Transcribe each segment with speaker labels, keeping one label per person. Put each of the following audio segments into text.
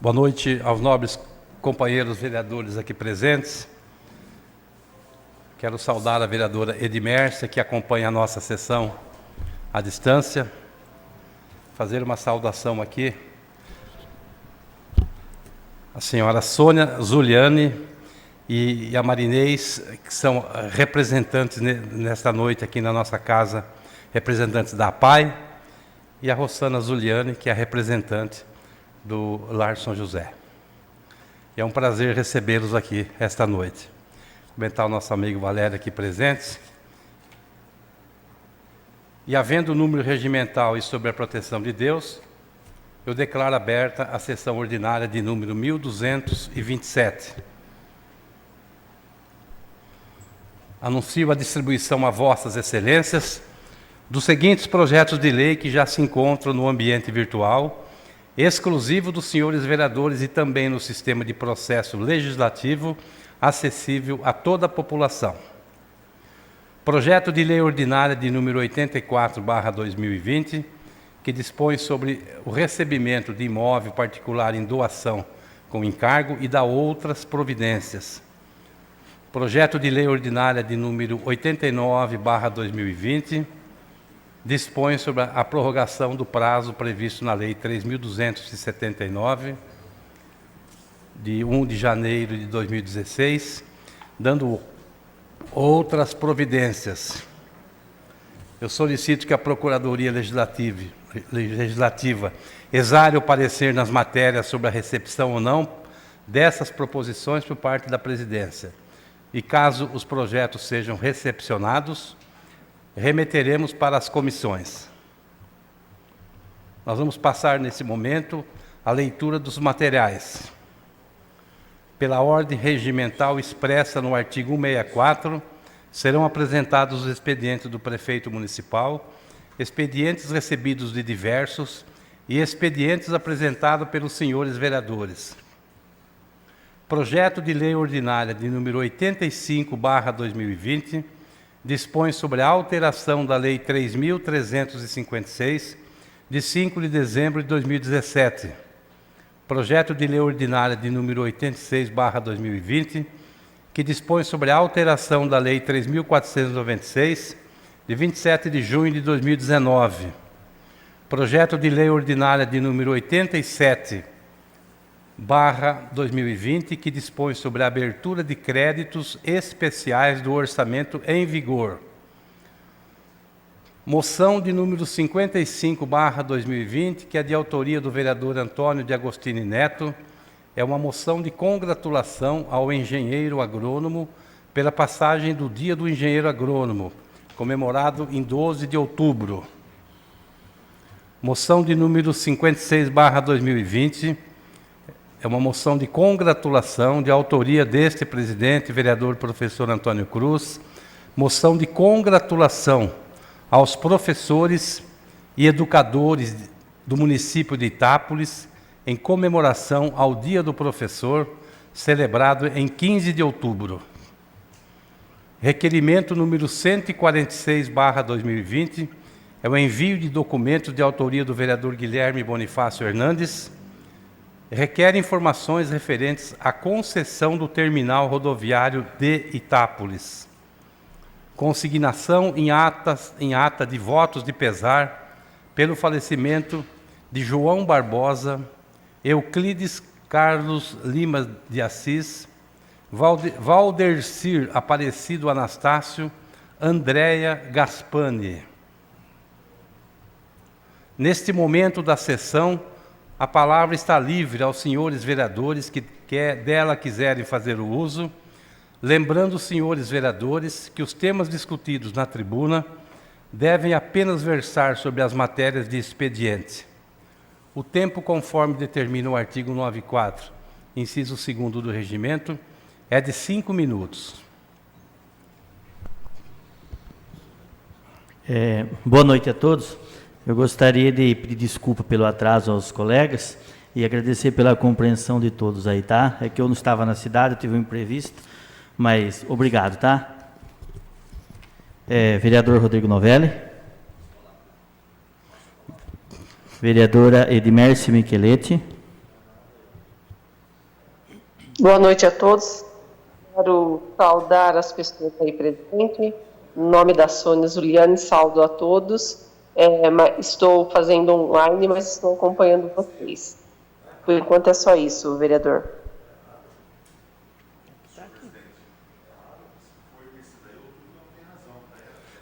Speaker 1: Boa noite aos nobres companheiros vereadores aqui presentes. Quero saudar a vereadora Edmércia, que acompanha a nossa sessão à distância. Fazer uma saudação aqui. A senhora Sônia Zuliani e a Marinês, que são representantes nesta noite aqui na nossa casa, representantes da APAI, e a Rossana Zuliani, que é a representante do Lar São José. E é um prazer recebê-los aqui esta noite. Cumprimentar o nosso amigo Valério aqui presente. E havendo o número regimental e sobre a proteção de Deus, eu declaro aberta a sessão ordinária de número 1227. Anuncio a distribuição a vossas excelências dos seguintes projetos de lei que já se encontram no ambiente virtual, exclusivo dos senhores vereadores e também no sistema de processo legislativo, acessível a toda a população. Projeto de lei ordinária de número 84/2020, que dispõe sobre o recebimento de imóvel particular em doação com encargo e da outras providências. Projeto de lei ordinária de número 89/2020, dispõe sobre a prorrogação do prazo previsto na Lei 3.279, de 1 de janeiro de 2016, dando outras providências. Eu solicito que a Procuradoria Legislativa exare o parecer nas matérias sobre a recepção ou não dessas proposições por parte da Presidência. E caso os projetos sejam recepcionados, remeteremos para as comissões. Nós vamos passar nesse momento a leitura dos materiais. Pela ordem regimental expressa no artigo 164, serão apresentados os expedientes do prefeito municipal, expedientes recebidos de diversos e expedientes apresentados pelos senhores vereadores. Projeto de lei ordinária de número 85/2020, dispõe sobre a alteração da Lei 3.356, de 5 de dezembro de 2017. Projeto de lei ordinária de número 86/2020, que dispõe sobre a alteração da Lei 3.496, de 27 de junho de 2019. Projeto de lei ordinária de número 87/2020, que dispõe sobre a abertura de créditos especiais do orçamento em vigor. Moção de número 55/2020, que é de autoria do vereador Antônio de Agostini Neto, é uma moção de congratulação ao engenheiro agrônomo pela passagem do Dia do Engenheiro Agrônomo, comemorado em 12 de outubro. Moção de número 56/2020, é uma moção de congratulação de autoria deste presidente, vereador professor Antônio Cruz, moção de congratulação aos professores e educadores do município de Itápolis, em comemoração ao Dia do Professor, celebrado em 15 de outubro. Requerimento número 146/2020, é o envio de documentos de autoria do vereador Guilherme Bonifácio Hernandes, requer informações referentes à concessão do terminal rodoviário de Itápolis. Consignação em ata de votos de pesar pelo falecimento de João Barbosa, Euclides Carlos Lima de Assis, Valdercir Aparecido Anastácio, Andréia Gaspani. Neste momento da sessão, a palavra está livre aos senhores vereadores que dela quiserem fazer o uso, lembrando os senhores vereadores que os temas discutidos na tribuna devem apenas versar sobre as matérias de expediente. O tempo, conforme determina o artigo 94, inciso 2º do regimento, é de 5 minutos.
Speaker 2: Boa noite a todos. Eu gostaria de pedir desculpa pelo atraso aos colegas e agradecer pela compreensão de todos aí, tá? É que eu não estava na cidade, eu tive um imprevisto, mas obrigado, tá? Vereador Rodrigo Novelli. Vereadora Edmércia Micheletti.
Speaker 3: Boa noite a todos. Quero saudar as pessoas aí presentes. Em nome da Sônia Zuliane, saúdo a todos. Estou fazendo online, mas estou acompanhando vocês. Por enquanto é só isso, vereador.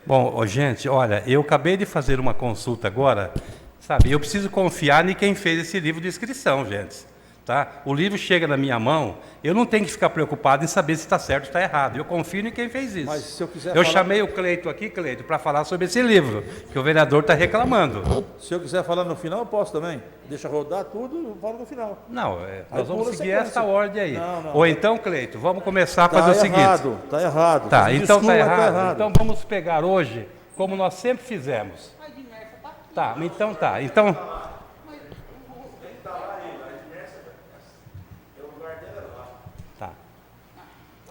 Speaker 1: Bom, gente, olha, eu acabei de fazer uma consulta agora, sabe? Eu preciso confiar em quem fez esse livro de inscrição, gente. Tá? O livro chega na minha mão, eu não tenho que ficar preocupado em saber se está certo ou está errado. Eu confio em quem fez isso.
Speaker 4: Mas se eu quiser
Speaker 1: eu
Speaker 4: falar...
Speaker 1: chamei o Cleito aqui, Cleito, para falar sobre esse livro, que o vereador está reclamando.
Speaker 4: Se eu quiser falar no final, eu posso também. Deixa rodar tudo, falo no final.
Speaker 1: Não, nós vamos
Speaker 4: pula a
Speaker 1: seguir
Speaker 4: sequência.
Speaker 1: essa ordem aí.
Speaker 4: Não,
Speaker 1: Ou então, Cleito, vamos começar a fazer o seguinte.
Speaker 4: Tá errado.
Speaker 1: Tá,
Speaker 4: Me
Speaker 1: então
Speaker 4: desculpa,
Speaker 1: tá
Speaker 4: mas
Speaker 1: errado. Então vamos pegar hoje, como nós sempre fizemos. Tá, então tá. Então... Tá.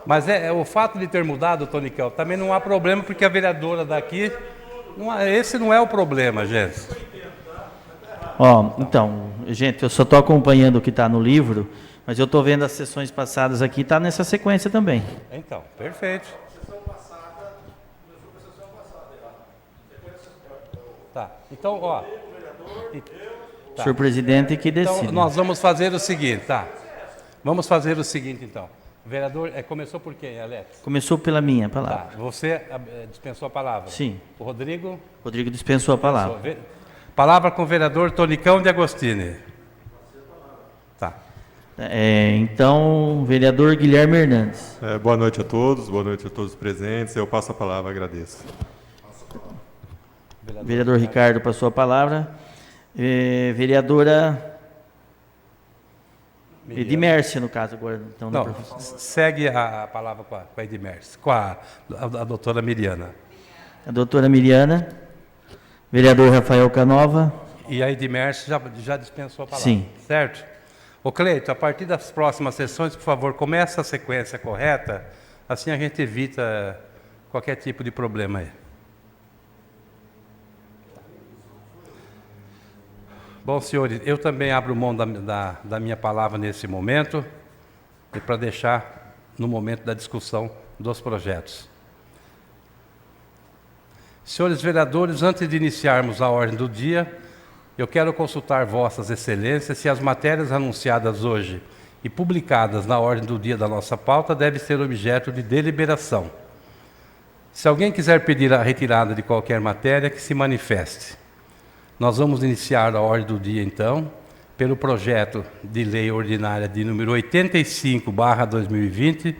Speaker 1: Mas o fato de ter mudado, Toniquel, também não há problema, porque a vereadora daqui... esse não é o problema, gente.
Speaker 2: Então, gente, eu só estou acompanhando o que está no livro, mas eu estou vendo as sessões passadas aqui, está nessa sequência também.
Speaker 1: Então, perfeito. Tá, então, ó... Tá.
Speaker 2: Senhor presidente, que decide.
Speaker 1: Então, nós vamos fazer o seguinte, tá? Vamos fazer o seguinte, então. O vereador, começou por quem, Alex?
Speaker 2: Começou pela minha palavra.
Speaker 1: Tá, você dispensou a palavra?
Speaker 2: Sim.
Speaker 1: O Rodrigo?
Speaker 2: Rodrigo dispensou a palavra.
Speaker 1: Palavra com o vereador Tonicão de Agostini. Tá.
Speaker 2: Então, vereador Guilherme Hernandes.
Speaker 5: Boa noite a todos os presentes. Eu passo a palavra, agradeço.
Speaker 2: Vereador Ricardo passou a palavra. Vereadora Edmércia, no caso, agora. Então,
Speaker 1: não, segue a palavra com a Edmércia, com a doutora Miriana.
Speaker 2: A doutora Miriana. Vereador Rafael Canova.
Speaker 1: E a Edmércia já dispensou a palavra.
Speaker 2: Sim.
Speaker 1: Certo? Ô Cleito, a partir das próximas sessões, por favor, comece a sequência correta, assim a gente evita qualquer tipo de problema aí. Bom, senhores, eu também abro mão da minha palavra nesse momento, e para deixar no momento da discussão dos projetos. Senhores vereadores, antes de iniciarmos a ordem do dia, eu quero consultar vossas excelências se as matérias anunciadas hoje e publicadas na ordem do dia da nossa pauta devem ser objeto de deliberação. Se alguém quiser pedir a retirada de qualquer matéria, que se manifeste. Nós vamos iniciar a ordem do dia, então, pelo projeto de lei ordinária de número 85/2020,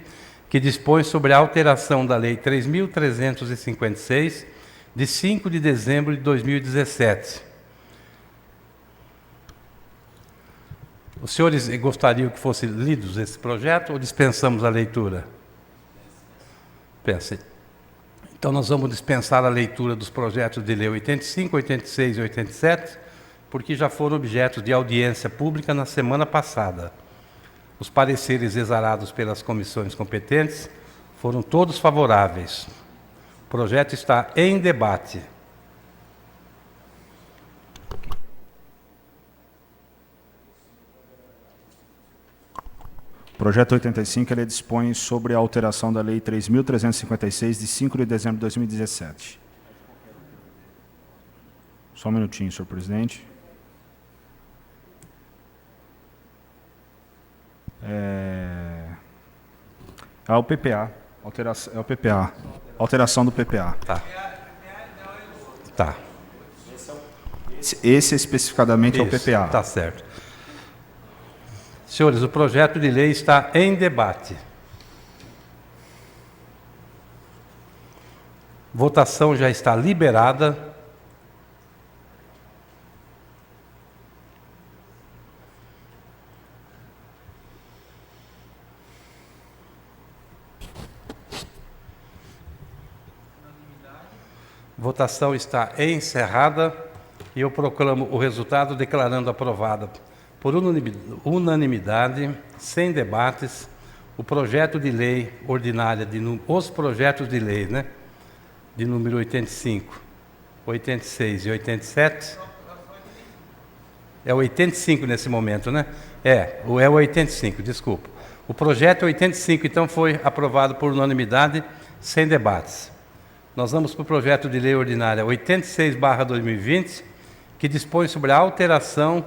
Speaker 1: que dispõe sobre a alteração da Lei 3.356, de 5 de dezembro de 2017. Os senhores gostariam que fosse lidos esse projeto ou dispensamos a leitura? Pense. Então, nós vamos dispensar a leitura dos projetos de lei 85, 86 e 87, porque já foram objetos de audiência pública na semana passada. Os pareceres exarados pelas comissões competentes foram todos favoráveis. O projeto está em debate.
Speaker 6: O projeto 85, ele dispõe sobre a alteração da Lei 3.356, de 5 de dezembro de 2017. Só um minutinho, senhor presidente. É o PPA. É o PPA. Alteração do PPA.
Speaker 1: Tá.
Speaker 6: Esse especificadamente é o PPA.
Speaker 1: Tá certo. Senhores, o projeto de lei está em debate. Votação já está liberada. Votação está encerrada e eu proclamo o resultado declarando aprovada por unanimidade, sem debates, o projeto de lei ordinária, os projetos de lei, né, de número 85, 86 e 87. É o 85 nesse momento, né? É o 85, desculpa. O projeto 85, então, foi aprovado por unanimidade, sem debates. Nós vamos para o projeto de lei ordinária 86/2020, que dispõe sobre a alteração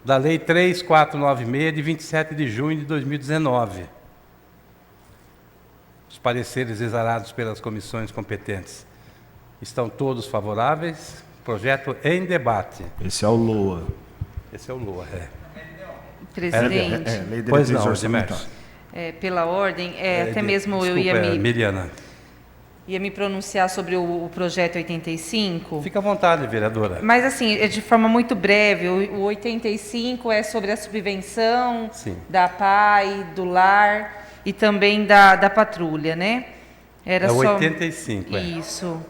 Speaker 1: da Lei 3496, de 27 de junho de 2019. Os pareceres exarados pelas comissões competentes estão todos favoráveis. Projeto em debate.
Speaker 6: Esse é o LOA.
Speaker 1: Esse é o LOA,
Speaker 3: Presidente,
Speaker 6: Lei de
Speaker 1: Pois
Speaker 6: Diretrizes
Speaker 1: não,
Speaker 6: Orçamentárias.
Speaker 3: pela ordem, até mesmo eu
Speaker 1: Miriana.
Speaker 3: ia me pronunciar sobre o projeto 85.
Speaker 1: Fica à vontade, vereadora.
Speaker 3: Mas, assim, de forma muito breve, o 85 é sobre a subvenção
Speaker 1: Sim.
Speaker 3: da PAI, do lar e também da patrulha, né? Era
Speaker 1: É o
Speaker 3: só...
Speaker 1: 85, é.
Speaker 3: Isso.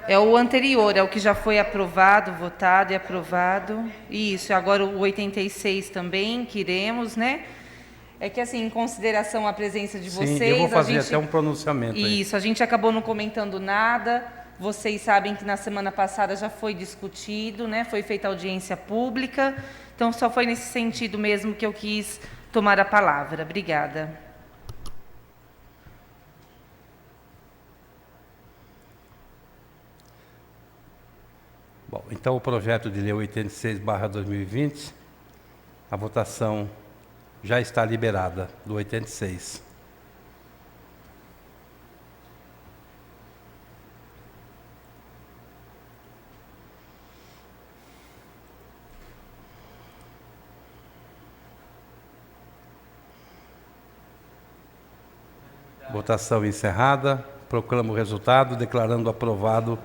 Speaker 3: É o anterior, é o que já foi aprovado, votado e aprovado. Isso, agora o 86 também, que iremos, né? É que, assim, em consideração à presença de vocês...
Speaker 1: Sim, eu vou fazer
Speaker 3: a gente...
Speaker 1: até um pronunciamento aí.
Speaker 3: Isso, a gente acabou não comentando nada. Vocês sabem que na semana passada já foi discutido, né? Foi feita audiência pública. Então, só foi nesse sentido mesmo que eu quis tomar a palavra. Obrigada.
Speaker 1: Bom, então o projeto de lei 86/2020, a votação já está liberada, do 86. Votação encerrada. Proclamo o resultado, declarando aprovado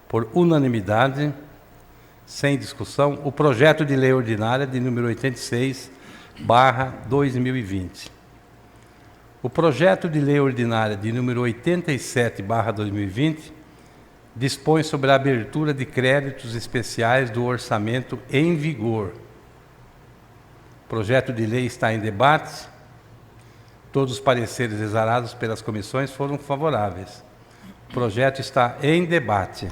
Speaker 1: por unanimidade, sem discussão, o projeto de lei ordinária de número 86/2020. O projeto de lei ordinária de número 87/2020 dispõe sobre a abertura de créditos especiais do orçamento em vigor. O projeto de lei está em debate. Todos os pareceres exarados pelas comissões foram favoráveis. O projeto está em debate.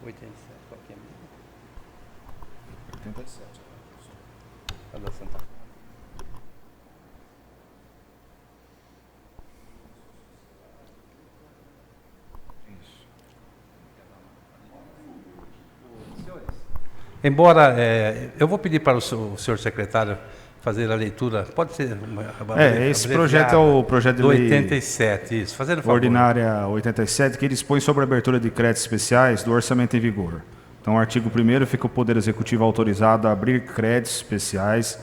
Speaker 1: 87, qual que é mesmo?
Speaker 6: 87.
Speaker 1: Cadê a Santa? Embora, eu vou pedir para o senhor secretário fazer a leitura, pode ser...
Speaker 6: Esse projeto é o projeto de
Speaker 1: do
Speaker 6: lei
Speaker 1: 87, isso, fazendo favor.
Speaker 6: ordinária 87, que dispõe sobre a abertura de créditos especiais do orçamento em vigor. Então, o artigo 1º fica o Poder Executivo autorizado a abrir créditos especiais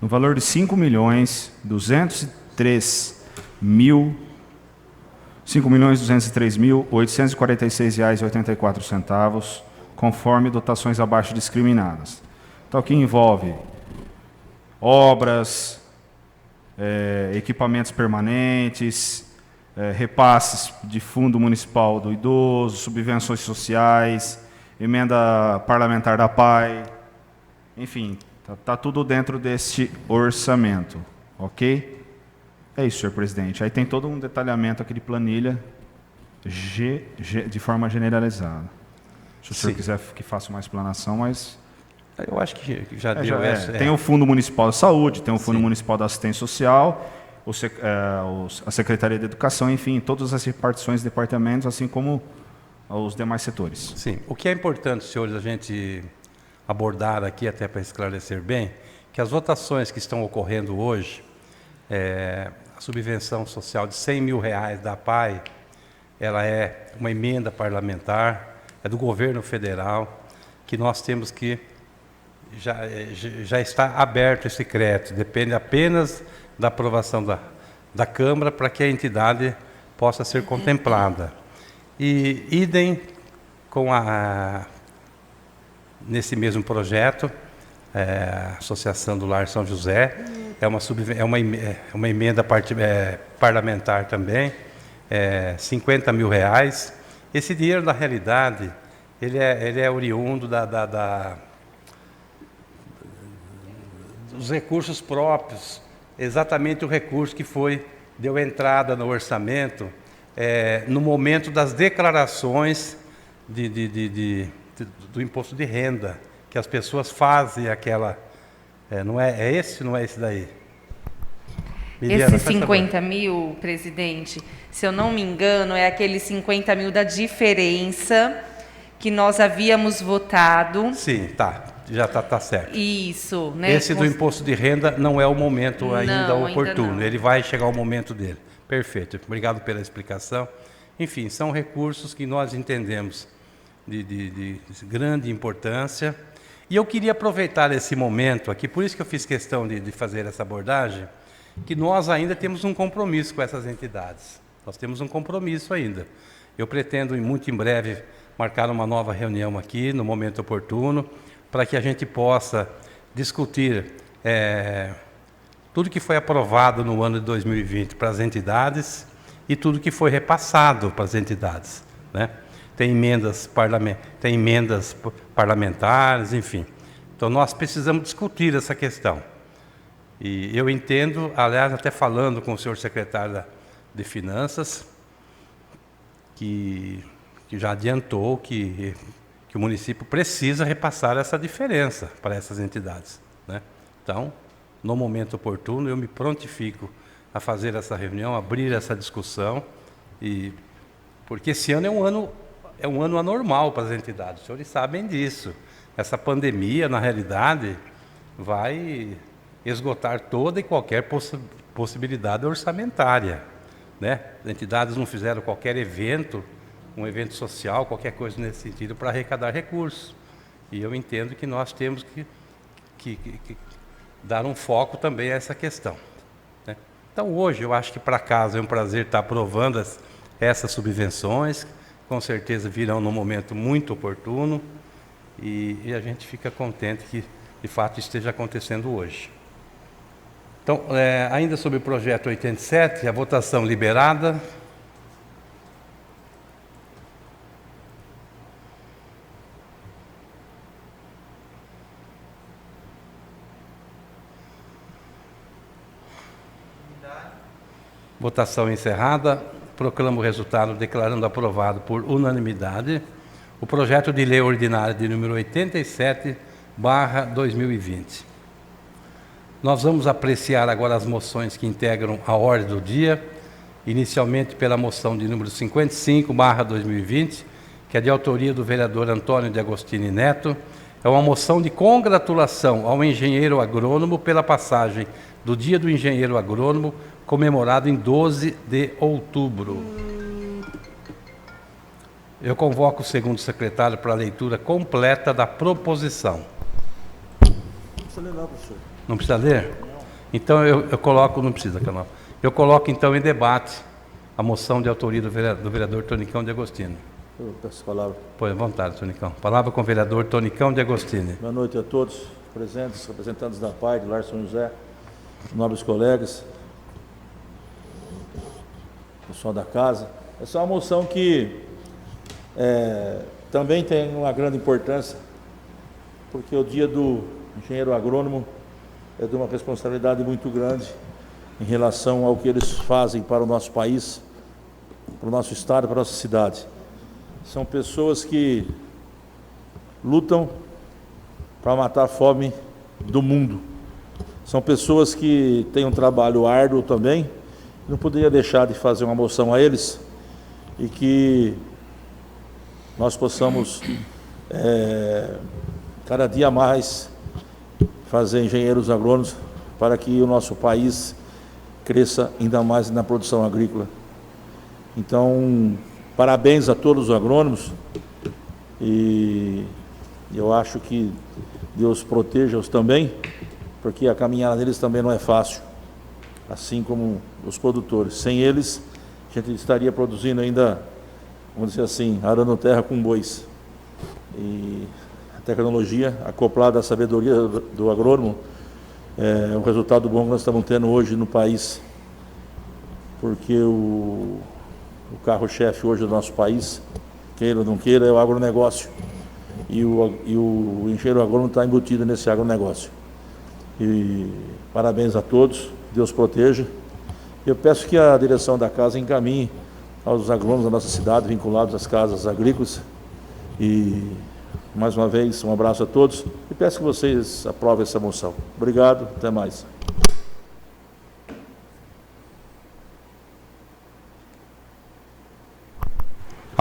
Speaker 6: no valor de R$ 5.203.846,84, conforme dotações abaixo discriminadas. Então, que envolve obras, equipamentos permanentes, repasses de fundo municipal do idoso, subvenções sociais, emenda parlamentar da PAI, enfim, tá tudo dentro deste orçamento, ok? É isso, senhor presidente. Aí tem todo um detalhamento aqui de planilha de forma generalizada. Se o senhor
Speaker 1: Sim.
Speaker 6: quiser que faça uma explanação, mas...
Speaker 1: Eu acho que já deu essa.
Speaker 6: Tem o Fundo Municipal de Saúde, tem o Fundo
Speaker 1: Sim.
Speaker 6: Municipal da Assistência Social, a Secretaria de Educação, enfim, todas as repartições de departamentos, assim como os demais setores.
Speaker 1: Sim. O que é importante, senhores, a gente abordar aqui, até para esclarecer bem, que as votações que estão ocorrendo hoje, a subvenção social de R$100 mil da PAI, ela é uma emenda parlamentar, é do governo federal, que nós temos que... Já está aberto esse crédito, depende apenas da aprovação da Câmara para que a entidade possa ser contemplada. E idem com nesse mesmo projeto, a Associação do Lar São José, é uma emenda parlamentar também, R$50 mil. Esse dinheiro, na realidade, ele é oriundo dos recursos próprios, exatamente o recurso que deu entrada no orçamento no momento das declarações do imposto de renda, que as pessoas fazem aquela... não é esse daí? Miliana,
Speaker 7: Esses
Speaker 1: faz favor.
Speaker 7: 50 mil, presidente, se eu não me engano, é aqueles 50 mil da diferença que nós havíamos votado.
Speaker 1: Sim, tá. Já tá certo.
Speaker 7: Isso, né?
Speaker 1: Esse do imposto de renda não é o momento ainda
Speaker 7: Não, ainda
Speaker 1: oportuno.
Speaker 7: não.
Speaker 1: Ele vai chegar o momento dele. Perfeito. Obrigado pela explicação. Enfim, são recursos que nós entendemos de grande importância. E eu queria aproveitar esse momento aqui, por isso que eu fiz questão de fazer essa abordagem, que nós ainda temos um compromisso com essas entidades. Nós temos um compromisso ainda. Eu pretendo, muito em breve, marcar uma nova reunião aqui, no momento oportuno, para que a gente possa discutir tudo que foi aprovado no ano de 2020 para as entidades e tudo que foi repassado para as entidades, né? Tem emendas parlamentares, enfim. Então, nós precisamos discutir essa questão. E eu entendo, aliás, até falando com o senhor secretário de Finanças, que já adiantou que o município precisa repassar essa diferença para essas entidades, né? Então, no momento oportuno, eu me prontifico a fazer essa reunião, abrir essa discussão, porque esse ano é um ano anormal para as entidades, os senhores sabem disso. Essa pandemia, na realidade, vai esgotar toda e qualquer possibilidade orçamentária, né? As entidades não fizeram qualquer evento, um evento social, qualquer coisa nesse sentido, para arrecadar recursos. E eu entendo que nós temos que dar um foco também a essa questão, né? Então, hoje, eu acho que para casa é um prazer estar aprovando essas subvenções, com certeza virão num momento muito oportuno, e a gente fica contente que, de fato, esteja acontecendo hoje. Então, ainda sobre o projeto 87, a votação liberada. Votação encerrada. Proclamo o resultado declarando aprovado por unanimidade o projeto de lei ordinária de número 87/2020. Nós vamos apreciar agora as moções que integram a ordem do dia, inicialmente pela moção de número 55/2020, que é de autoria do vereador Antônio de Agostini Neto. É uma moção de congratulação ao engenheiro agrônomo pela passagem do Dia do Engenheiro Agrônomo, comemorado em 12 de outubro. Eu convoco o segundo secretário para a leitura completa da proposição. Não precisa ler? Então eu coloco, não precisa, canal. Eu coloco então em debate a moção de autoria do vereador Tonicão de Agostini.
Speaker 4: Eu peço a palavra.
Speaker 1: Põe à vontade, Tonicão. Palavra com o vereador Tonicão de Agostini.
Speaker 4: Boa noite a todos presentes, representantes da PAI, de Lar São José, nobres colegas, pessoal da casa. Essa é uma moção que também tem uma grande importância, porque o dia do engenheiro agrônomo é de uma responsabilidade muito grande em relação ao que eles fazem para o nosso país, para o nosso estado, para a nossa cidade. São pessoas que lutam para matar a fome do mundo. São pessoas que têm um trabalho árduo também. Não poderia deixar de fazer uma moção a eles e que nós possamos cada dia mais fazer engenheiros agrônomos para que o nosso país cresça ainda mais na produção agrícola. Então, parabéns a todos os agrônomos e eu acho que Deus proteja-os também, porque a caminhada deles também não é fácil, assim como os produtores. Sem eles, a gente estaria produzindo ainda, vamos dizer assim, arando terra com bois. E a tecnologia acoplada à sabedoria do agrônomo é o resultado bom que nós estamos tendo hoje no país, porque o carro-chefe hoje do nosso país, queira ou não queira, é o agronegócio. E o engenheiro agrônomo está embutido nesse agronegócio. E parabéns a todos, Deus proteja. Eu peço que a direção da casa encaminhe aos agrônomos da nossa cidade, vinculados às casas agrícolas. E, mais uma vez, um abraço a todos e peço que vocês aprovem essa moção. Obrigado, até mais.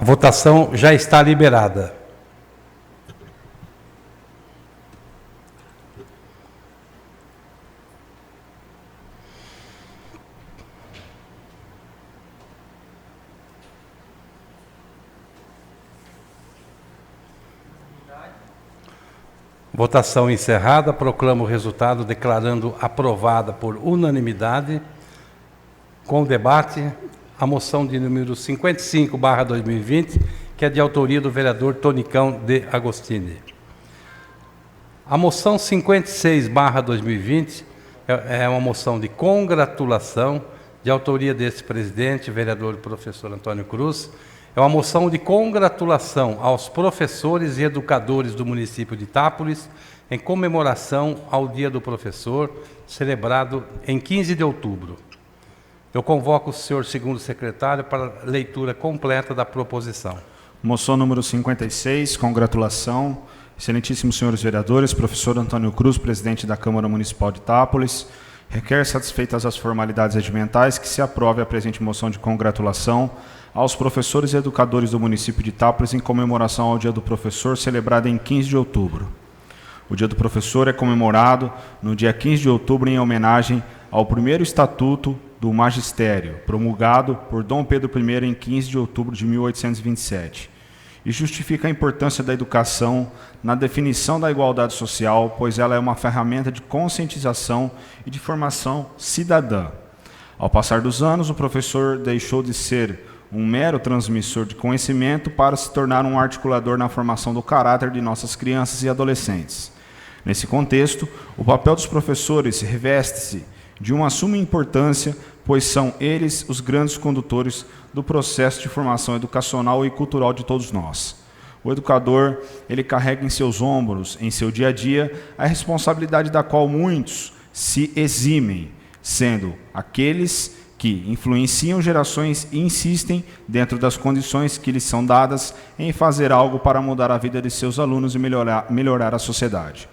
Speaker 1: A votação já está liberada. Votação encerrada. Proclamo o resultado declarando aprovada por unanimidade. Com o debate, a moção de número 55/2020, que é de autoria do vereador Tonicão de Agostini. A moção 56/2020 é uma moção de congratulação, de autoria desse presidente, vereador professor Antônio Cruz. É uma moção de congratulação aos professores e educadores do município de Itápolis, em comemoração ao Dia do Professor, celebrado em 15 de outubro. Eu convoco o senhor segundo secretário para a leitura completa da proposição.
Speaker 6: Moção número 56, congratulação. Excelentíssimos senhores vereadores, professor Antônio Cruz, presidente da Câmara Municipal de Itápolis, requer, satisfeitas as formalidades regimentais, que se aprove a presente moção de congratulação aos professores e educadores do município de Itápolis em comemoração ao Dia do Professor, celebrado em 15 de outubro. O Dia do Professor é comemorado no dia 15 de outubro em homenagem ao primeiro Estatuto do Magistério, promulgado por Dom Pedro I em 15 de outubro de 1827, e justifica a importância da educação na definição da igualdade social, pois ela é uma ferramenta de conscientização e de formação cidadã. Ao passar dos anos, o professor deixou de ser um mero transmissor de conhecimento para se tornar um articulador na formação do caráter de nossas crianças e adolescentes. Nesse contexto, o papel dos professores reveste-se de uma suma importância, pois são eles os grandes condutores do processo de formação educacional e cultural de todos nós. O educador, ele carrega em seus ombros, em seu dia a dia, a responsabilidade da qual muitos se eximem, sendo aqueles que influenciam gerações e insistem, dentro das condições que lhes são dadas, em fazer algo para mudar a vida de seus alunos e melhorar a sociedade.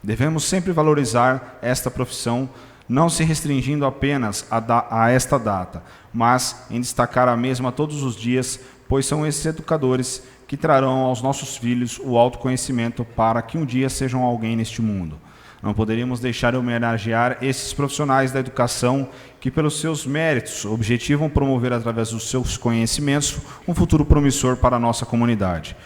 Speaker 6: Devemos sempre valorizar esta profissão, não se restringindo apenas a esta data, mas em destacar a mesma todos os dias, pois são esses educadores que trarão aos nossos filhos o autoconhecimento para que um dia sejam alguém neste mundo. Não poderíamos deixar de homenagear esses profissionais da educação que, pelos seus méritos, objetivam promover, através dos seus conhecimentos, um futuro promissor para a nossa comunidade.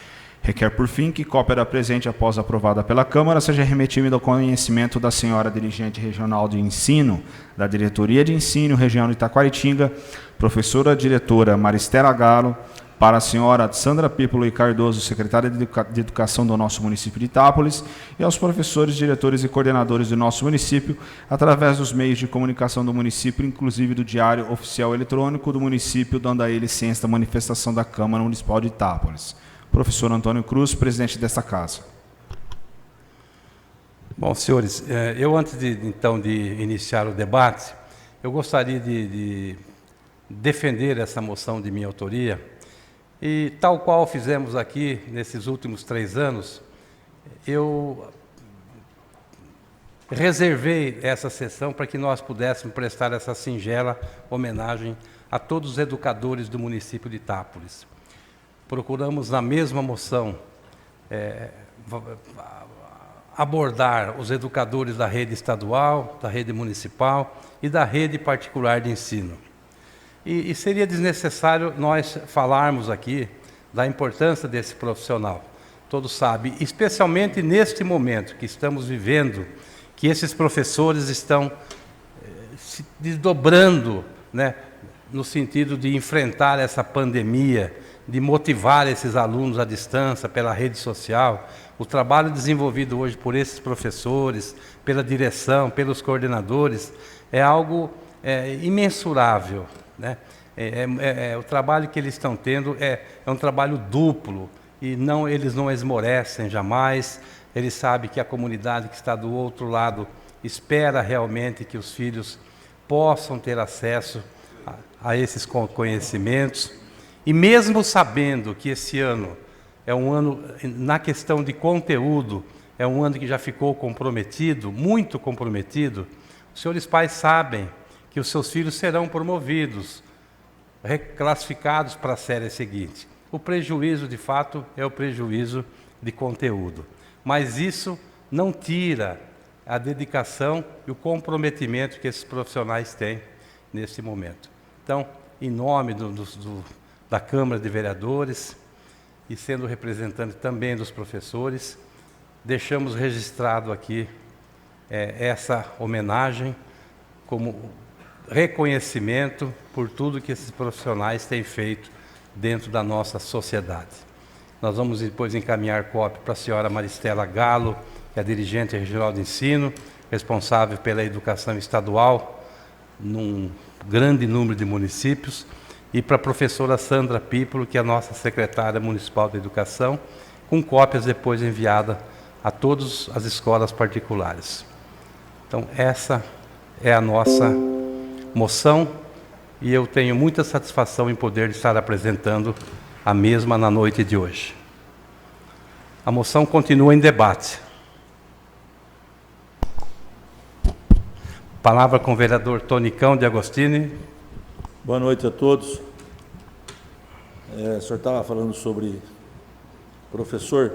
Speaker 6: Requer, por fim, que cópia da presente, após aprovada pela Câmara, seja remetida ao conhecimento da senhora dirigente regional de ensino, da Diretoria de Ensino, região de Itaquaritinga, professora diretora Maristela Galo, para a senhora Sandra Pípolo e Cardoso, secretária de Educação do nosso município de Itápolis, e aos professores, diretores e coordenadores do nosso município, através dos meios de comunicação do município, inclusive do Diário Oficial Eletrônico do município, dando a ele ciência da manifestação da Câmara Municipal de Itápolis. Professor Antônio Cruz, presidente desta casa.
Speaker 1: Bom, senhores, eu antes de iniciar o debate, eu gostaria de defender essa moção de minha autoria, e tal qual fizemos aqui nesses últimos 3 anos, eu reservei essa sessão para que nós pudéssemos prestar essa singela homenagem a todos os educadores do município de Itápolis. Procuramos, na mesma moção, abordar os educadores da rede estadual, da rede municipal e da rede particular de ensino. E seria desnecessário nós falarmos aqui da importância desse profissional. Todos sabem, especialmente neste momento que estamos vivendo, que esses professores estão se desdobrando, né, no sentido de enfrentar essa pandemia, de motivar esses alunos à distância, pela rede social. O trabalho desenvolvido hoje por esses professores, pela direção, pelos coordenadores, é algo imensurável, né? O trabalho que eles estão tendo é um trabalho duplo, e eles não esmorecem jamais. Eles sabem que a comunidade que está do outro lado espera realmente que os filhos possam ter acesso a esses conhecimentos. E mesmo sabendo que esse ano é um ano, na questão de conteúdo, é um ano que já ficou comprometido, muito comprometido, os senhores pais sabem que os seus filhos serão promovidos, reclassificados para a série seguinte. o prejuízo, de fato, é o prejuízo de conteúdo. Mas isso não tira a dedicação e o comprometimento que esses profissionais têm nesse momento. Então, em nome da Câmara de Vereadores e sendo representante também dos professores, deixamos registrado aqui essa homenagem como reconhecimento por tudo que esses profissionais têm feito dentro da nossa sociedade. Nós vamos depois encaminhar cópia para a senhora Maristela Galo, que é a dirigente regional de ensino, responsável pela educação estadual num grande número de municípios, e para a professora Sandra Pípolo, que é a nossa secretária municipal de educação, com cópias depois enviadas a todas as escolas particulares. Então, essa é a nossa moção, e eu tenho muita satisfação em poder estar apresentando a mesma na noite de hoje. A moção continua em debate. Palavra com o vereador Tonicão de Agostini.
Speaker 4: Boa noite a todos. O senhor estava falando sobre professor.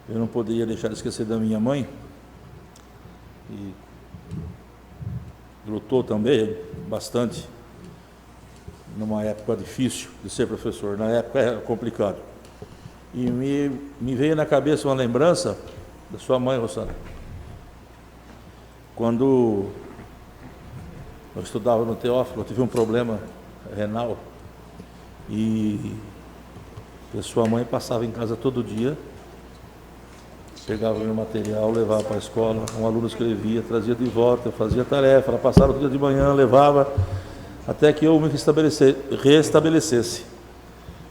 Speaker 4: Eu não poderia deixar de esquecer da minha mãe, e lutou também bastante numa época difícil de ser professor. Na época era complicado. E me veio na cabeça uma lembrança da sua mãe, Rosana. Quando eu estudava no Teófilo, eu tive um problema renal e a sua mãe passava em casa todo dia, pegava meu material, levava para a escola, um aluno escrevia, trazia de volta, eu fazia tarefa, ela passava todo dia de manhã, levava, até que eu me restabelecesse.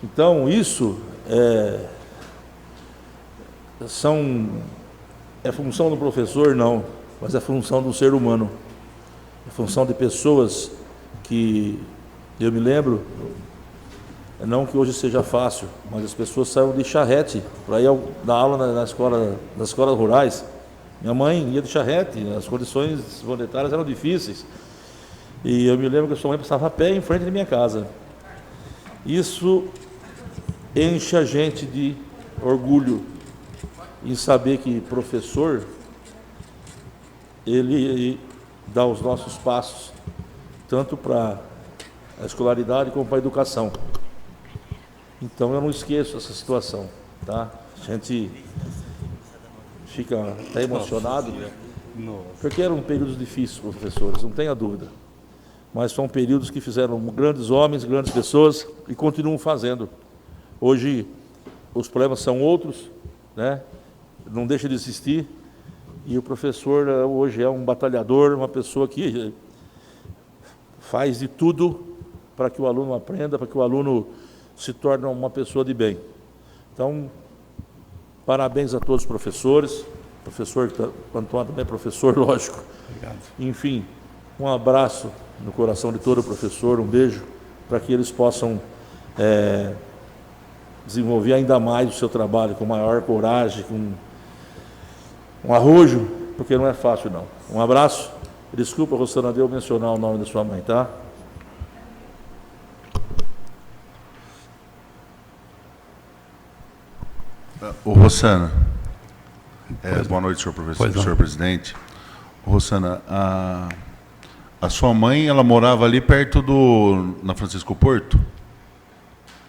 Speaker 4: Então, isso é função do professor, não, mas é função do ser humano. É função de pessoas que, eu me lembro, não que hoje seja fácil, mas as pessoas saíam de charrete para ir dar aula nas escolas rurais. Minha mãe ia de charrete, as condições monetárias eram difíceis. E eu me lembro que a sua mãe passava a pé em frente da minha casa. Isso enche a gente de orgulho em saber que professor, ele dá os nossos passos, tanto para a escolaridade como para a educação. Então eu não esqueço essa situação, tá? A gente fica até emocionado, porque eram períodos difíceis para os professores, não tenha dúvida. Mas são períodos que fizeram grandes homens, grandes pessoas e continuam fazendo. Hoje os problemas são outros, né? Não deixa de existir. E o professor hoje é um batalhador, uma pessoa que faz de tudo para que o aluno aprenda, para que o aluno se torne uma pessoa de bem. Então, parabéns a todos os professores, professor Antônio também é professor, lógico.
Speaker 1: Obrigado.
Speaker 4: Enfim, um abraço no coração de todo professor, um beijo, para que eles possam desenvolver ainda mais o seu trabalho com maior coragem, com um arrojo, porque não é fácil não. Um abraço. Desculpa, Rosana, de eu mencionar o nome da sua mãe, tá?
Speaker 8: Ô Rosana, boa noite, senhor professor, senhor presidente. Ô, Rosana, a sua mãe, ela morava ali perto na Francisco Porto?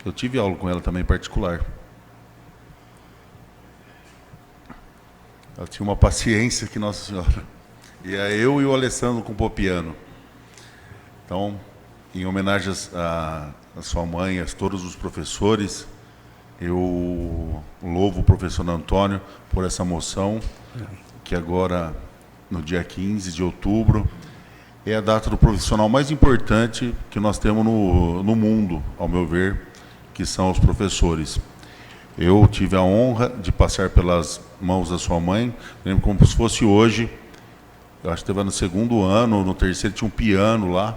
Speaker 8: Eu tive aula com ela também particular. Ela tinha uma paciência que Nossa Senhora. E eu e o Alessandro com o piano. Então, em homenagem à sua mãe, a todos os professores, eu louvo o professor Antônio por essa moção, que agora, no dia 15 de outubro, é a data do profissional mais importante que nós temos no mundo, ao meu ver, que são os professores. Eu tive a honra de passar pelas mãos da sua mãe, lembro como se fosse hoje, eu acho que estava no segundo ano, no terceiro tinha um piano lá,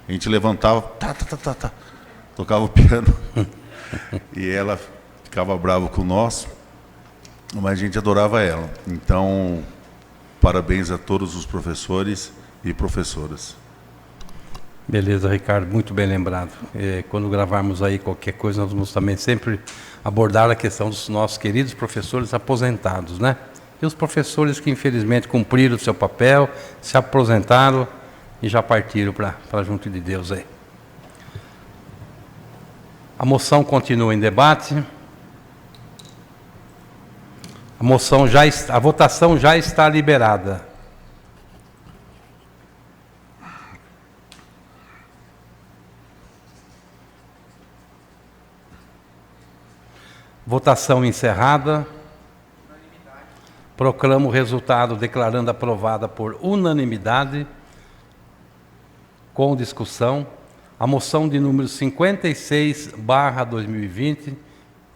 Speaker 8: a gente levantava, tocava o piano, e ela ficava brava com nós, mas a gente adorava ela. Então, parabéns a todos os professores e professoras.
Speaker 1: Beleza, Ricardo, muito bem lembrado. Quando gravarmos aí qualquer coisa, nós vamos também sempre abordar a questão dos nossos queridos professores aposentados, né? E os professores que infelizmente cumpriram o seu papel, se aposentaram e já partiram para junto de Deus aí. A moção continua em debate. A votação já está liberada. Votação encerrada. Proclamo o resultado declarando aprovada por unanimidade, com discussão, a moção de número 56/2020,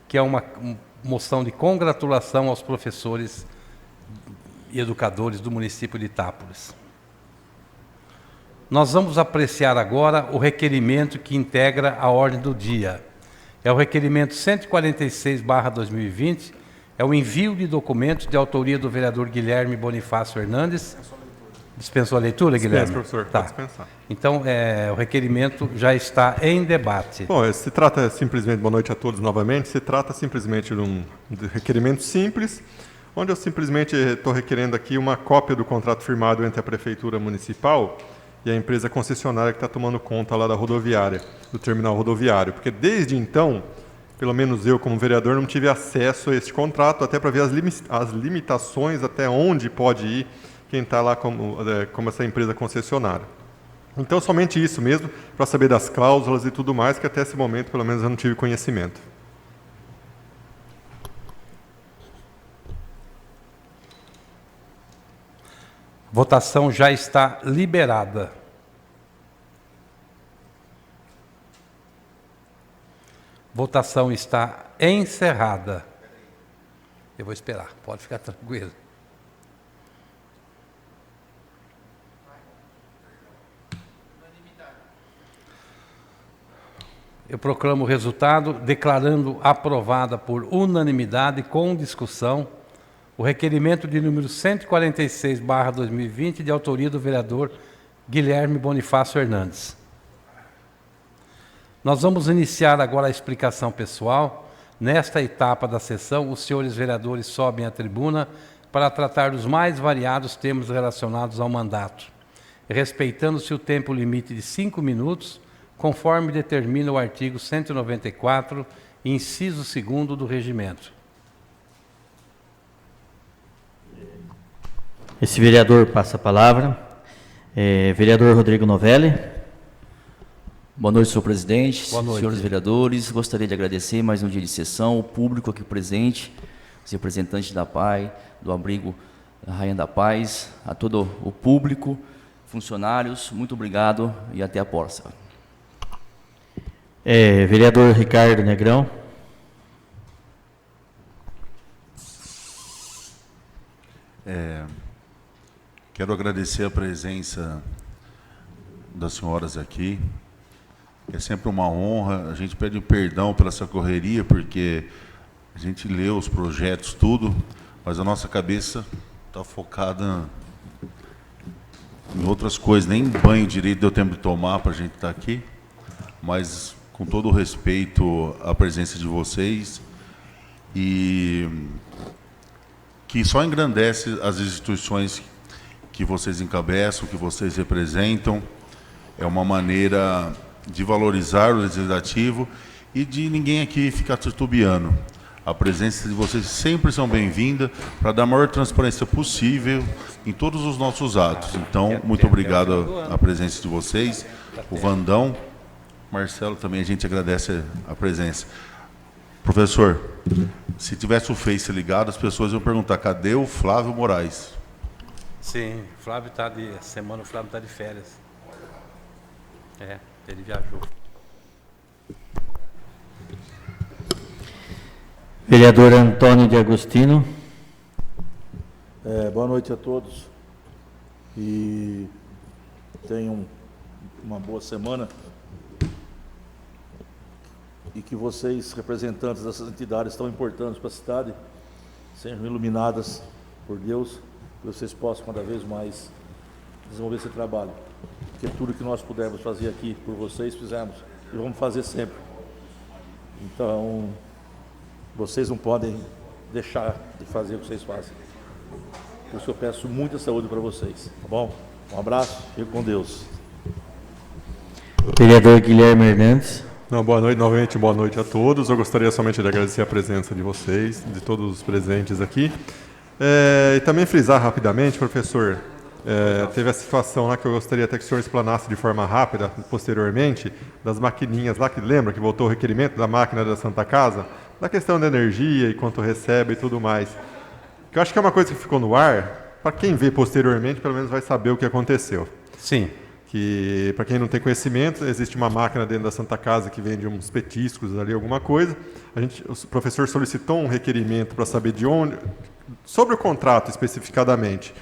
Speaker 1: que é uma moção de congratulação aos professores e educadores do município de Itápolis. Nós vamos apreciar agora o requerimento que integra a ordem do dia. É o requerimento 146/2020, é o envio de documentos de autoria do vereador Guilherme Bonifácio Hernandes. Dispensou a leitura, Guilherme?
Speaker 5: Dispensa, professor,
Speaker 1: tá.
Speaker 5: pode dispensar.
Speaker 1: Então, o requerimento já está em debate.
Speaker 5: Bom, se trata simplesmente, boa noite a todos novamente, se trata simplesmente de requerimento simples, onde eu simplesmente estou requerendo aqui uma cópia do contrato firmado entre a Prefeitura Municipal e a empresa concessionária que está tomando conta lá da rodoviária, do terminal rodoviário, porque desde então, pelo menos eu como vereador, não tive acesso a esse contrato, até para ver as limitações, até onde pode ir quem está lá como essa empresa concessionária. Então, somente isso mesmo, para saber das cláusulas e tudo mais, que até esse momento, pelo menos, eu não tive conhecimento.
Speaker 1: Votação já está liberada. Votação está encerrada. Eu vou esperar, pode ficar tranquilo. Eu proclamo o resultado, declarando aprovada por unanimidade, com discussão, o requerimento de número 146/2020, de autoria do vereador Guilherme Bonifácio Hernandes. Nós vamos iniciar agora a explicação pessoal. Nesta etapa da sessão, os senhores vereadores sobem à tribuna para tratar dos mais variados temas relacionados ao mandato, respeitando-se o tempo limite de 5 minutos, conforme determina o artigo 194, inciso 2º do Regimento.
Speaker 2: Esse vereador passa a palavra. Vereador Rodrigo Novelli.
Speaker 9: Boa noite, senhor presidente,
Speaker 1: Boa noite.
Speaker 9: senhores vereadores. Gostaria de agradecer mais um dia de sessão, o público aqui presente, os representantes da PAI, do abrigo Rainha da Paz, a todo o público, funcionários, muito obrigado e até a próxima.
Speaker 2: Vereador Ricardo Negrão.
Speaker 8: Quero agradecer a presença das senhoras aqui. É sempre uma honra. A gente pede perdão pela essa correria, porque a gente lê os projetos, tudo, mas a nossa cabeça está focada em outras coisas. Nem banho direito deu tempo de tomar para a gente estar aqui. Mas, com todo o respeito à presença de vocês, e que só engrandece as instituições que vocês encabeçam, que vocês representam. É uma maneira de valorizar o legislativo e de ninguém aqui ficar titubeando. A presença de vocês sempre são bem-vinda para dar a maior transparência possível em todos os nossos atos. Então, muito obrigado à presença de vocês. O Vandão, Marcelo, também a gente agradece a presença. Professor, se tivesse o Face ligado, as pessoas iam perguntar, cadê o Flávio Moraes?
Speaker 1: Sim, Flávio está de semana, o Flávio está de férias. Ele viajou.
Speaker 2: Vereador Antônio de Agostino.
Speaker 4: Boa noite a todos e tenham uma boa semana e que vocês, representantes dessas entidades tão importantes para a cidade, sejam iluminadas por Deus, que vocês possam cada vez mais desenvolver esse trabalho. porque tudo que nós pudermos fazer aqui por vocês, fizemos e vamos fazer sempre. Então, vocês não podem deixar de fazer o que vocês fazem. Por isso eu peço muita saúde para vocês, tá bom? Um abraço, fique com Deus.
Speaker 2: Vereador Guilherme Hernandes.
Speaker 5: Não, boa noite, novamente boa noite a todos. Eu gostaria somente de agradecer a presença de vocês, de todos os presentes aqui. E também frisar rapidamente, professor, teve a situação lá que eu gostaria até que o senhor explanasse de forma rápida, posteriormente, das maquininhas lá, que lembra que voltou o requerimento da máquina da Santa Casa, da questão da energia e quanto recebe e tudo mais. Que eu acho que é uma coisa que ficou no ar, para quem vê posteriormente, pelo menos vai saber o que aconteceu.
Speaker 1: Sim.
Speaker 5: Que, para quem não tem conhecimento, existe uma máquina dentro da Santa Casa que vende uns petiscos ali, alguma coisa. O professor solicitou um requerimento para saber de onde, sobre o contrato especificadamente,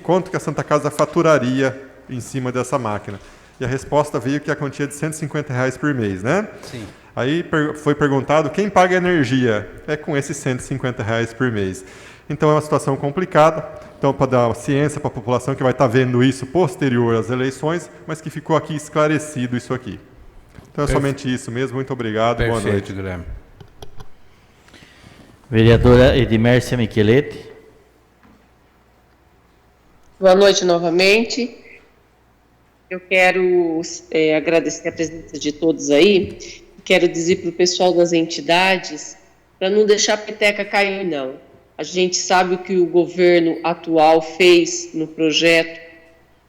Speaker 5: quanto que a Santa Casa faturaria em cima dessa máquina. E a resposta veio que a quantia é de R$150 por mês, né?
Speaker 1: Sim.
Speaker 5: Aí foi perguntado quem paga a energia. É com esses R$150 por mês. Então é uma situação complicada. Então, para dar ciência para a população que vai estar vendo isso posterior às eleições, mas que ficou aqui esclarecido isso aqui. Então é somente isso mesmo. Muito obrigado.
Speaker 1: Perfeito,
Speaker 5: boa noite.
Speaker 1: Guilherme.
Speaker 2: Vereadora Edmércia Micheletti.
Speaker 3: Boa noite novamente. Eu quero agradecer a presença de todos aí. Quero dizer para o pessoal das entidades para não deixar a peteca cair, não. A gente sabe o que o governo atual fez no projeto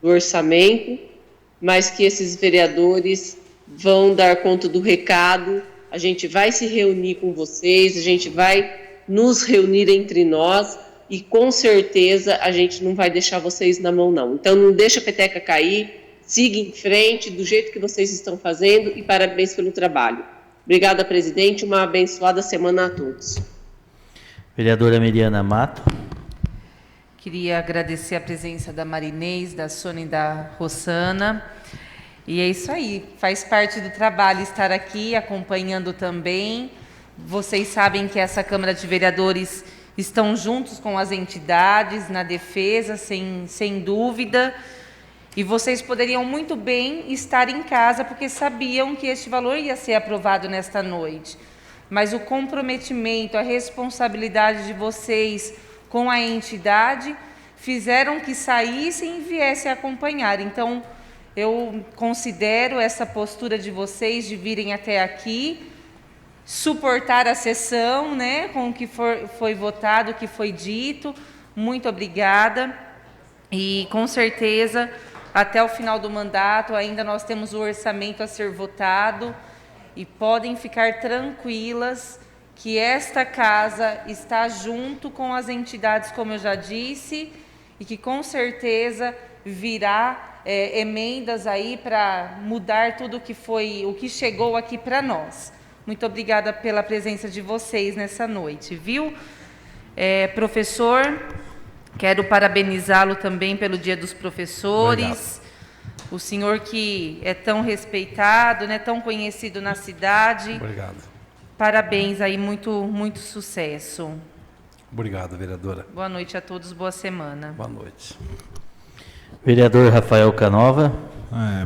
Speaker 3: do orçamento, mas que esses vereadores vão dar conta do recado. A gente vai se reunir com vocês, a gente vai nos reunir entre nós e com certeza a gente não vai deixar vocês na mão, não. Então não deixa a peteca cair, siga em frente do jeito que vocês estão fazendo e parabéns pelo trabalho. Obrigada, presidente, uma abençoada semana a todos.
Speaker 2: Vereadora Miriana Mato.
Speaker 7: Queria agradecer a presença da Marinês, da Sônia e da Rossana. E é isso aí, faz parte do trabalho estar aqui acompanhando também. Vocês sabem que essa Câmara de Vereadores estão juntos com as entidades na defesa, sem dúvida. E vocês poderiam muito bem estar em casa, porque sabiam que este valor ia ser aprovado nesta noite. Mas o comprometimento, a responsabilidade de vocês com a entidade fizeram que saíssem e viessem acompanhar. Então, eu considero essa postura de vocês de virem até aqui, suportar a sessão, né, com o que foi votado, o que foi dito. Muito obrigada. E, com certeza, até o final do mandato, ainda nós temos o orçamento a ser votado. E podem ficar tranquilas que esta casa está junto com as entidades, como eu já disse, e que com certeza virá emendas aí para mudar tudo o que chegou aqui para nós. Muito obrigada pela presença de vocês nessa noite, viu? Professor, quero parabenizá-lo também pelo Dia dos Professores.
Speaker 1: Obrigado.
Speaker 7: O senhor que é tão respeitado, né, tão conhecido na cidade.
Speaker 1: Obrigado.
Speaker 7: Parabéns aí, muito sucesso.
Speaker 1: Obrigado, vereadora.
Speaker 7: Boa noite a todos, boa semana.
Speaker 1: Boa noite.
Speaker 2: Vereador Rafael Canova.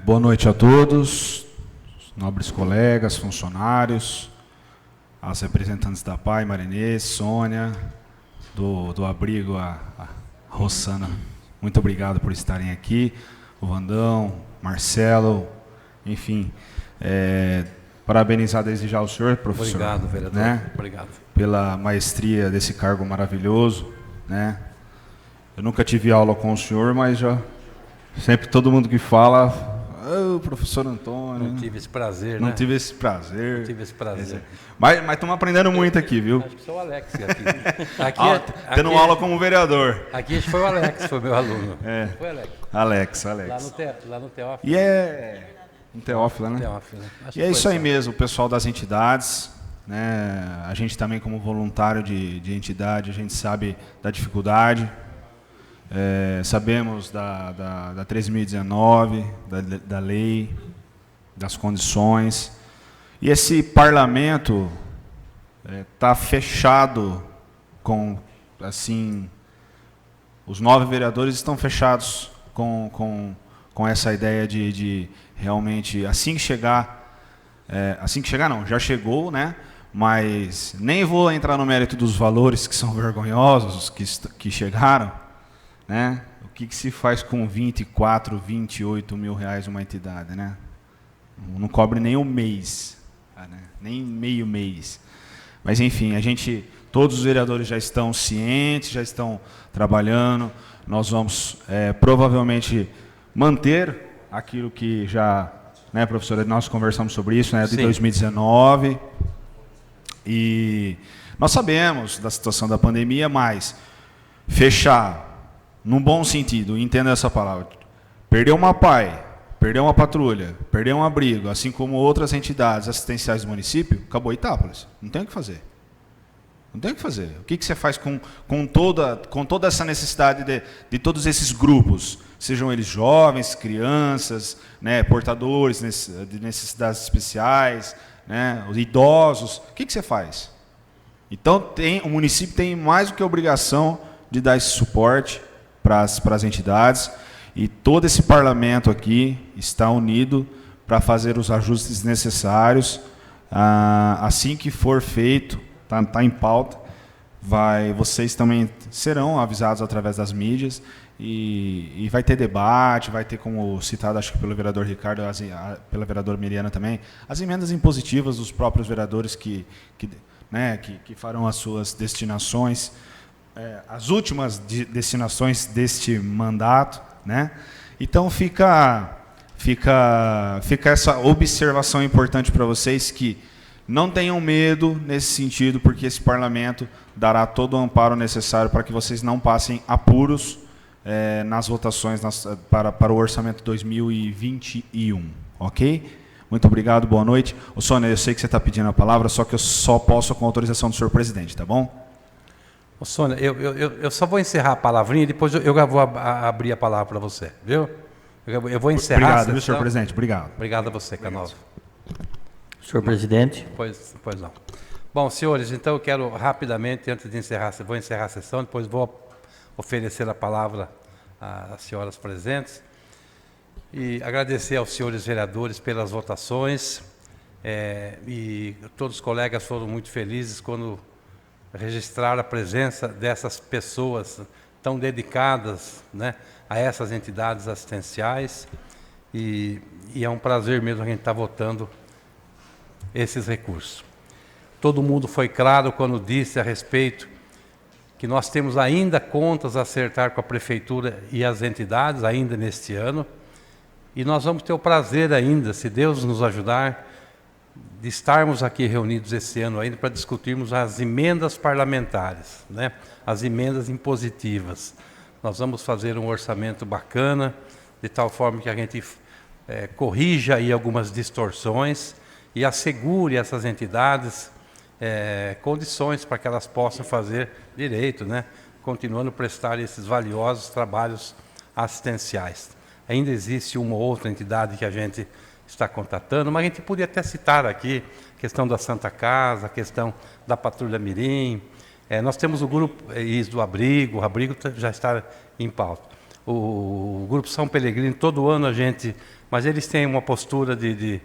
Speaker 6: Boa noite a todos, nobres colegas, funcionários, aos representantes da PAI, Marinês, Sônia, do abrigo, a Rossana. Muito obrigado por estarem aqui. O Vandão, Marcelo, enfim, parabenizar desde já o senhor, professor.
Speaker 1: Obrigado, vereador.
Speaker 6: Né,
Speaker 1: obrigado.
Speaker 6: pela maestria desse cargo maravilhoso, né? Eu nunca tive aula com o senhor, mas já sempre todo mundo que fala, professor Antônio.
Speaker 1: Não tive esse prazer,
Speaker 6: Não
Speaker 1: né?
Speaker 6: tive esse prazer.
Speaker 1: Não tive esse prazer.
Speaker 6: Mas estamos aprendendo muito aqui, viu?
Speaker 1: Acho que sou o Alex aqui.
Speaker 6: Tendo aula como vereador.
Speaker 1: Aqui foi o Alex, foi meu aluno. Foi o Alex.
Speaker 6: Alex.
Speaker 1: Lá no Teófilo.
Speaker 6: E no Teófilo, né?
Speaker 1: Teófilo, né?
Speaker 6: E é isso aí mesmo, o pessoal das entidades, né? A gente também como voluntário de entidade, a gente sabe da dificuldade. Sabemos da 13.019, da lei, das condições. E esse parlamento está fechado com, assim, os 9 vereadores estão fechados com com essa ideia de realmente, assim que chegar não, já chegou, né? Mas nem vou entrar no mérito dos valores que são vergonhosos, que chegaram, né? O que se faz com 24, 28 mil reais uma entidade, né? Não cobre nem um mês, né? Nem meio mês. Mas, enfim, todos os vereadores já estão cientes, já estão trabalhando. Nós vamos, provavelmente, manter aquilo que já, né, professora, nós conversamos sobre isso, né, de 2019. E nós sabemos da situação da pandemia, mas fechar, num bom sentido, entenda essa palavra, perder uma PAI, perder uma patrulha, perder um abrigo, assim como outras entidades assistenciais do município, acabou Itápolis. Não tem o que fazer. Não tem o que fazer. O que você faz com toda essa necessidade de todos esses grupos, sejam eles jovens, crianças, né, portadores de necessidades especiais, né, os idosos? O que você faz? Então, o município tem mais do que a obrigação de dar esse suporte para as entidades, e todo esse parlamento aqui está unido para fazer os ajustes necessários. Assim que for feito, está em pauta, vocês também serão avisados através das mídias, e vai ter debate, vai ter, como citado, acho que pelo vereador Ricardo, pela vereadora Miriana também, as emendas impositivas dos próprios vereadores que farão as suas destinações, as últimas destinações deste mandato, né? Então fica essa observação importante para vocês, que não tenham medo nesse sentido, porque esse parlamento dará todo o amparo necessário para que vocês não passem apuros nas votações para o orçamento 2021, ok? Muito obrigado, boa noite. Ô, Sônia, eu sei que você está pedindo a palavra, só que eu só posso com autorização do senhor presidente, tá bom?
Speaker 1: Ô, Sônia, eu só vou encerrar a palavrinha e depois eu vou abrir a palavra para você, viu? Eu vou encerrar.
Speaker 6: Obrigado, viu, senhor presidente? Obrigado.
Speaker 1: Obrigado a você, Canova.
Speaker 2: Senhor presidente.
Speaker 1: Pois não. Bom, senhores, então eu quero rapidamente, antes de encerrar, vou encerrar a sessão, depois vou oferecer a palavra às senhoras presentes, e agradecer aos senhores vereadores pelas votações, e todos os colegas foram muito felizes quando registraram a presença dessas pessoas tão dedicadas, né, a essas entidades assistenciais, e é um prazer mesmo a gente estar votando esses recursos. Todo mundo foi claro quando disse a respeito que nós temos ainda contas a acertar com a Prefeitura e as entidades, ainda neste ano, e nós vamos ter o prazer ainda, se Deus nos ajudar, de estarmos aqui reunidos esse ano ainda para discutirmos as emendas parlamentares, né? As emendas impositivas. Nós vamos fazer um orçamento bacana, de tal forma que a gente corrija aí algumas distorções e assegure essas entidades condições para que elas possam fazer direito, né? Continuando a prestar esses valiosos trabalhos assistenciais. Ainda existe uma outra entidade que a gente está contatando, mas a gente podia até citar aqui a questão da Santa Casa, a questão da Patrulha Mirim. Nós temos o grupo do Abrigo, o Abrigo já está em pauta. O Grupo São Pelegrino, todo ano a gente... Mas eles têm uma postura de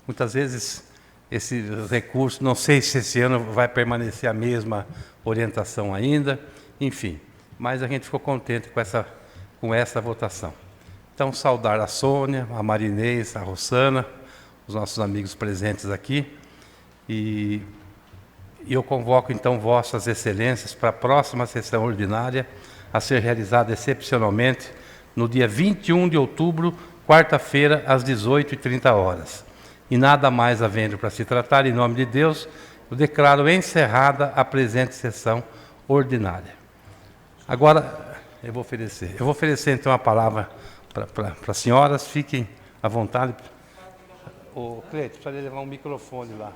Speaker 1: muitas vezes, esse recurso, não sei se esse ano vai permanecer a mesma orientação ainda, enfim. Mas a gente ficou contente com essa votação. Então, saudar a Sônia, a Marinês, a Rossana, os nossos amigos presentes aqui, e eu convoco, então, vossas excelências para a próxima sessão ordinária, a ser realizada excepcionalmente no dia 21 de outubro, quarta-feira, às 18h30. E nada mais havendo para se tratar, em nome de Deus, eu declaro encerrada a presente sessão ordinária. Agora, eu vou oferecer então a palavra para as senhoras, fiquem à vontade. Ô, Cleito, precisa levar um microfone lá.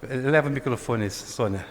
Speaker 1: Leva o microfone, Sônia.